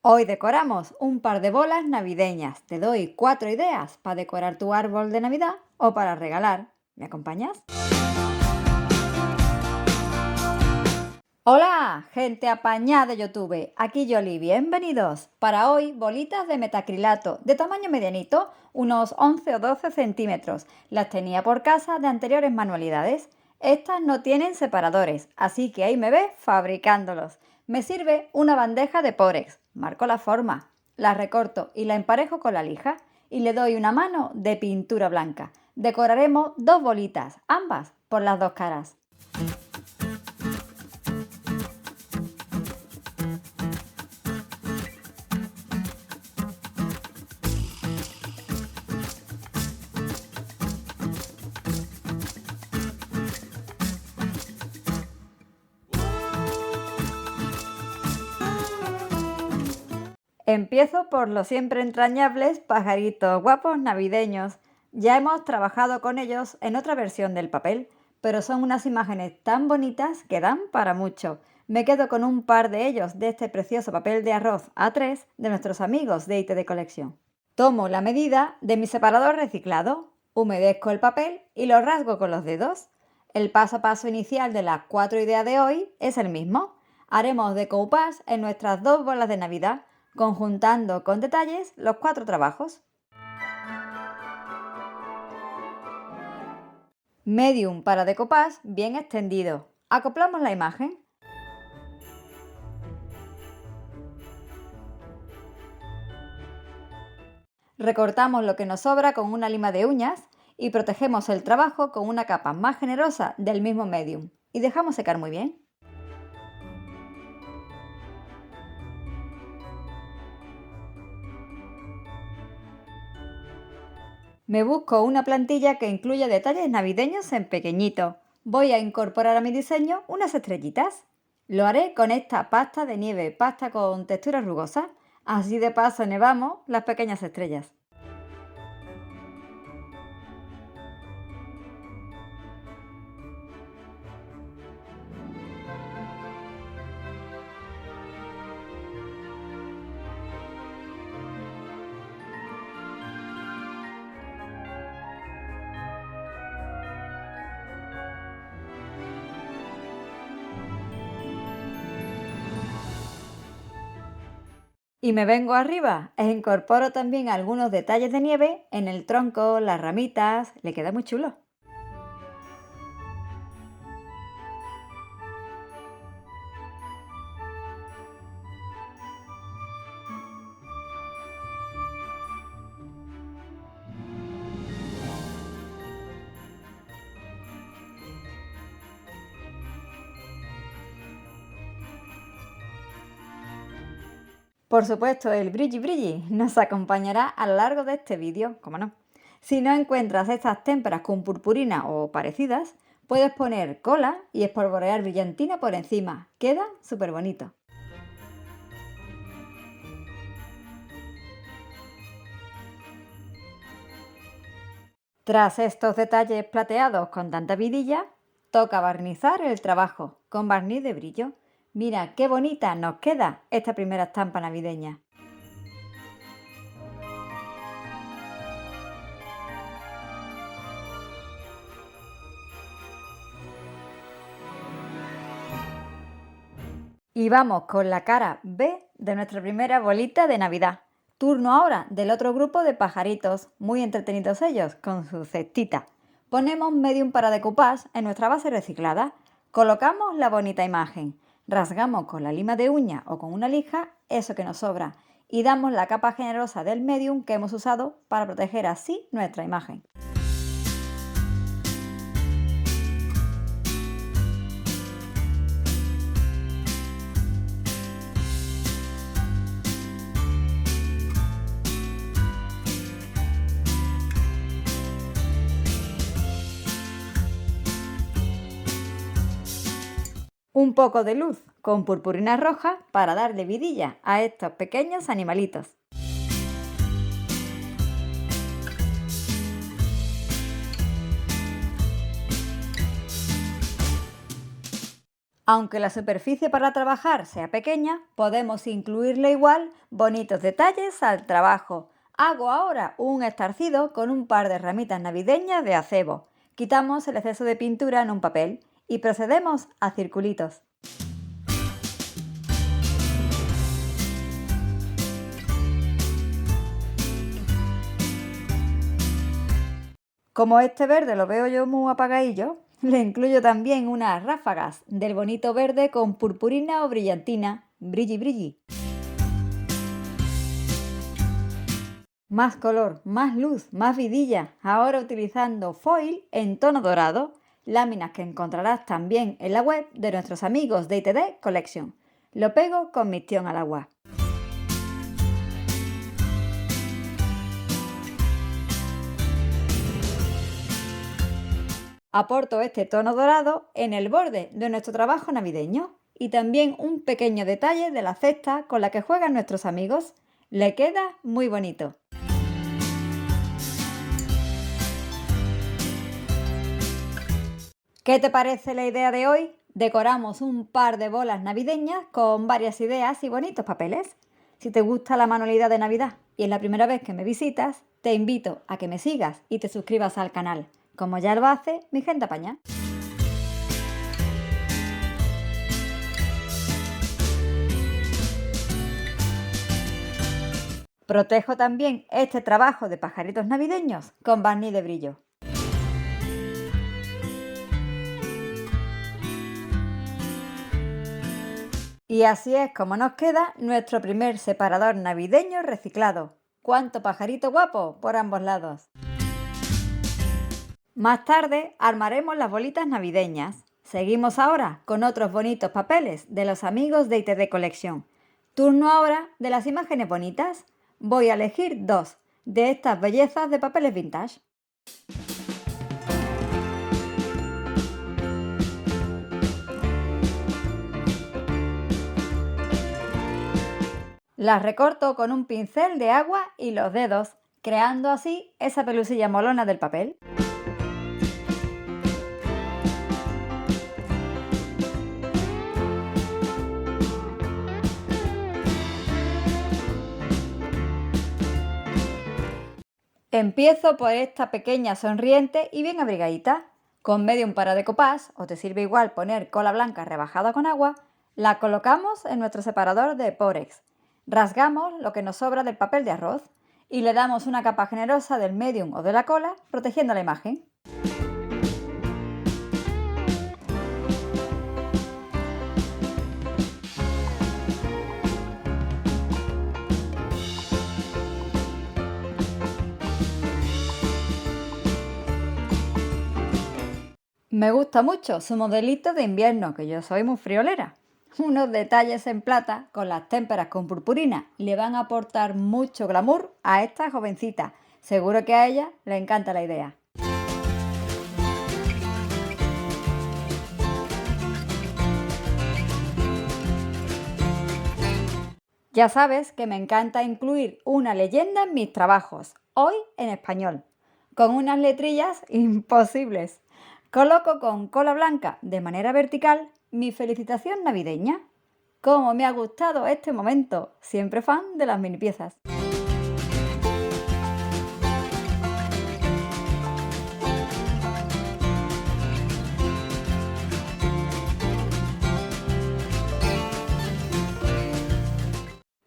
Hoy decoramos un par de bolas navideñas. Te doy 4 ideas para decorar tu árbol de Navidad o para regalar. ¿Me acompañas? Hola, gente apañada de YouTube. Aquí Yoli, bienvenidos. Para hoy, bolitas de metacrilato de tamaño medianito, unos 11 o 12 centímetros. Las tenía por casa de anteriores manualidades. Estas no tienen separadores, así que ahí me ves fabricándolos. Me sirve una bandeja de Porex. Marco la forma, la recorto y la emparejo con la lija y le doy una mano de pintura blanca. Decoraremos dos bolitas, ambas por las dos caras. Empiezo por los siempre entrañables pajaritos guapos navideños. Ya hemos trabajado con ellos en otra versión del papel, pero son unas imágenes tan bonitas que dan para mucho. Me quedo con un par de ellos de este precioso papel de arroz A3 de nuestros amigos de IT de Colección. Tomo la medida de mi separador reciclado, humedezco el papel y lo rasgo con los dedos. El paso a paso inicial de las 4 ideas de hoy es el mismo. Haremos decoupage en nuestras dos bolas de Navidad, conjuntando con detalles los 4 trabajos. Medium para decoupage bien extendido. Acoplamos la imagen. Recortamos lo que nos sobra con una lima de uñas y protegemos el trabajo con una capa más generosa del mismo medium y dejamos secar muy bien. Me busco una plantilla que incluya detalles navideños en pequeñito. Voy a incorporar a mi diseño unas estrellitas. Lo haré con esta pasta de nieve, pasta con textura rugosa. Así de paso nevamos las pequeñas estrellas. Y me vengo arriba e incorporo también algunos detalles de nieve en el tronco, las ramitas, le queda muy chulo. Por supuesto, el brilli brilli nos acompañará a lo largo de este vídeo, como no. Si no encuentras estas témperas con purpurina o parecidas, puedes poner cola y espolvorear brillantina por encima. Queda súper bonito. Tras estos detalles plateados con tanta vidilla, toca barnizar el trabajo con barniz de brillo. Mira qué bonita nos queda esta primera estampa navideña. Y vamos con la cara B de nuestra primera bolita de Navidad. Turno ahora del otro grupo de pajaritos, muy entretenidos ellos, con su cestita. Ponemos medium para decoupage en nuestra base reciclada. Colocamos la bonita imagen. Rasgamos con la lima de uña o con una lija eso que nos sobra y damos la capa generosa del medium que hemos usado para proteger así nuestra imagen. Un poco de luz con purpurina roja para darle vidilla a estos pequeños animalitos. Aunque la superficie para trabajar sea pequeña, podemos incluirle igual bonitos detalles al trabajo. Hago ahora un estarcido con un par de ramitas navideñas de acebo. Quitamos el exceso de pintura en un papel y procedemos a circulitos. Como este verde lo veo yo muy apagadillo, le incluyo también unas ráfagas del bonito verde con purpurina o brillantina, brilli brilli. Más color, más luz, más vidilla, ahora utilizando foil en tono dorado, láminas que encontrarás también en la web de nuestros amigos de ITD Collection. Lo pego con micción al agua. Aporto este tono dorado en el borde de nuestro trabajo navideño y también un pequeño detalle de la cesta con la que juegan nuestros amigos. Le queda muy bonito. ¿Qué te parece la idea de hoy? Decoramos un par de bolas navideñas con varias ideas y bonitos papeles. Si te gusta la manualidad de Navidad y es la primera vez que me visitas, te invito a que me sigas y te suscribas al canal, como ya lo hace mi gente apañada. Protejo también este trabajo de pajaritos navideños con barniz de brillo. Y así es como nos queda nuestro primer separador navideño reciclado. ¡Cuánto pajarito guapo por ambos lados! Más tarde armaremos las bolitas navideñas. Seguimos ahora con otros bonitos papeles de los amigos de ITD Collection. Turno ahora de las imágenes bonitas. Voy a elegir dos de estas bellezas de papeles vintage. Las recorto con un pincel de agua y los dedos, creando así esa pelusilla molona del papel. Empiezo por esta pequeña sonriente y bien abrigadita. Con medio un para de copás, o te sirve igual poner cola blanca rebajada con agua, la colocamos en nuestro separador de Porex. Rasgamos lo que nos sobra del papel de arroz y le damos una capa generosa del medium o de la cola, protegiendo la imagen. Me gusta mucho su modelito de invierno, que yo soy muy friolera. Unos detalles en plata con las témperas con purpurina le van a aportar mucho glamour a esta jovencita. Seguro que a ella le encanta la idea. Ya sabes que me encanta incluir una leyenda en mis trabajos, hoy en español, con unas letrillas imposibles. Coloco con cola blanca de manera vertical mi felicitación navideña. ¡Cómo me ha gustado este momento! Siempre fan de las mini piezas.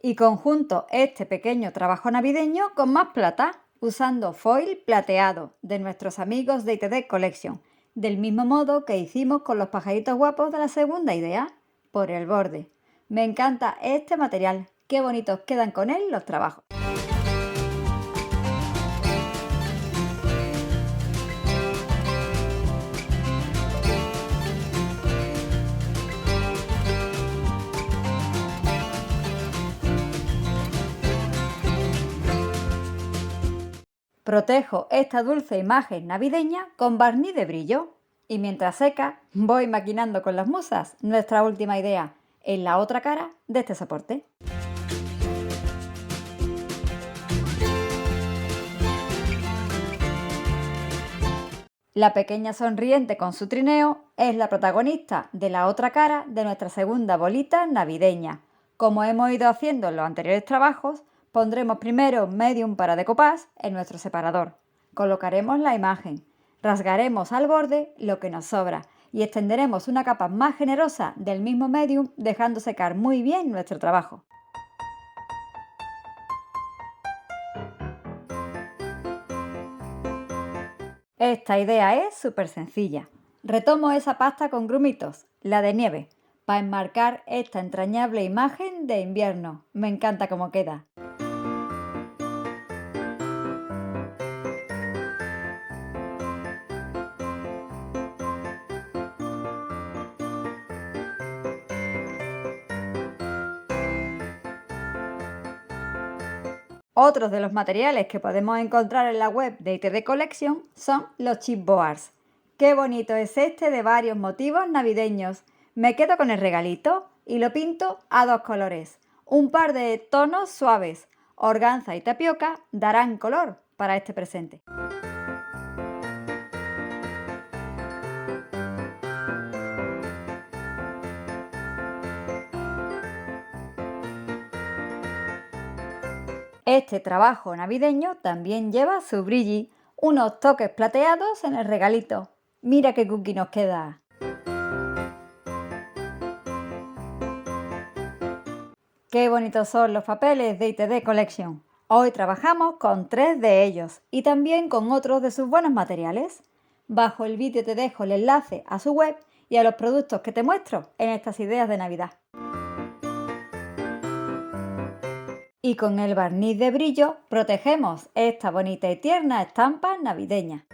Y conjunto este pequeño trabajo navideño con más plata, usando foil plateado de nuestros amigos de ITD Collection, del mismo modo que hicimos con los pajaritos guapos de la segunda idea, por el borde. Me encanta este material, qué bonitos quedan con él los trabajos. Protejo esta dulce imagen navideña con barniz de brillo y mientras seca voy maquinando con las musas nuestra última idea en la otra cara de este soporte. La pequeña sonriente con su trineo es la protagonista de la otra cara de nuestra segunda bolita navideña. Como hemos ido haciendo en los anteriores trabajos, pondremos primero medium para decoupage en nuestro separador. Colocaremos la imagen, rasgaremos al borde lo que nos sobra y extenderemos una capa más generosa del mismo medium dejando secar muy bien nuestro trabajo. Esta idea es súper sencilla. Retomo esa pasta con grumitos, la de nieve, para enmarcar esta entrañable imagen de invierno. Me encanta cómo queda. Otros de los materiales que podemos encontrar en la web de ITD Collection son los chipboards. ¡Qué bonito es este de varios motivos navideños! Me quedo con el regalito y lo pinto a dos colores. Un par de tonos suaves, organza y tapioca, darán color para este presente. Este trabajo navideño también lleva su brilli, unos toques plateados en el regalito. Mira qué cookie nos queda. Qué bonitos son los papeles de ITD Collection. Hoy trabajamos con 3 de ellos y también con otros de sus buenos materiales. Bajo el vídeo te dejo el enlace a su web y a los productos que te muestro en estas ideas de Navidad. Y con el barniz de brillo protegemos esta bonita y tierna estampa navideña.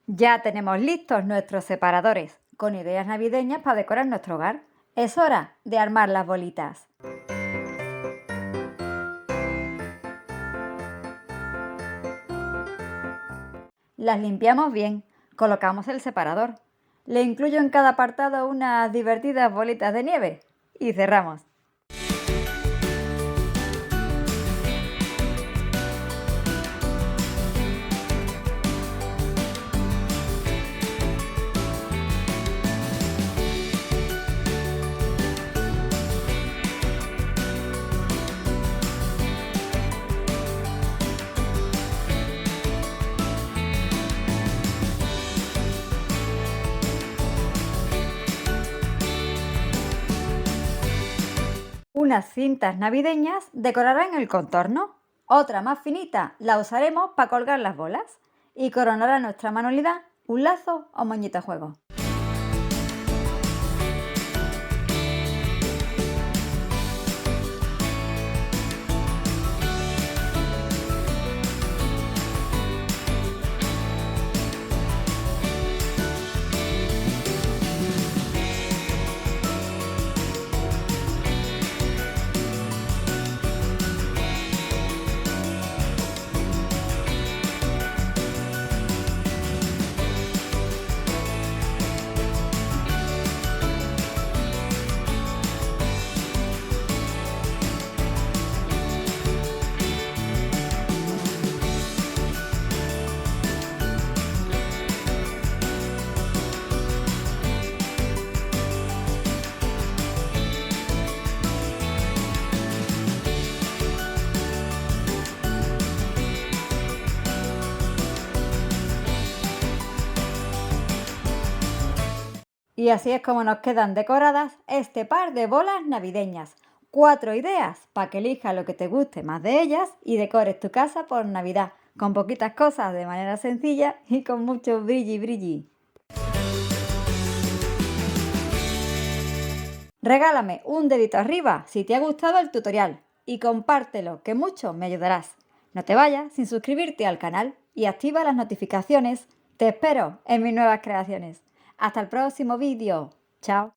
Ya tenemos listos nuestros separadores con ideas navideñas para decorar nuestro hogar. Es hora de armar las bolitas. Las limpiamos bien, colocamos el separador. Le incluyo en cada apartado unas divertidas bolitas de nieve y cerramos. Unas cintas navideñas decorarán el contorno, otra más finita la usaremos para colgar las bolas y coronará nuestra manualidad un lazo o moñito a juego. Y así es como nos quedan decoradas este par de bolas navideñas. 4 ideas para que elijas lo que te guste más de ellas y decores tu casa por Navidad, con poquitas cosas de manera sencilla y con mucho brilli brilli. Regálame un dedito arriba si te ha gustado el tutorial y compártelo, que mucho me ayudarás. No te vayas sin suscribirte al canal y activa las notificaciones. Te espero en mis nuevas creaciones. Hasta el próximo vídeo. Chao.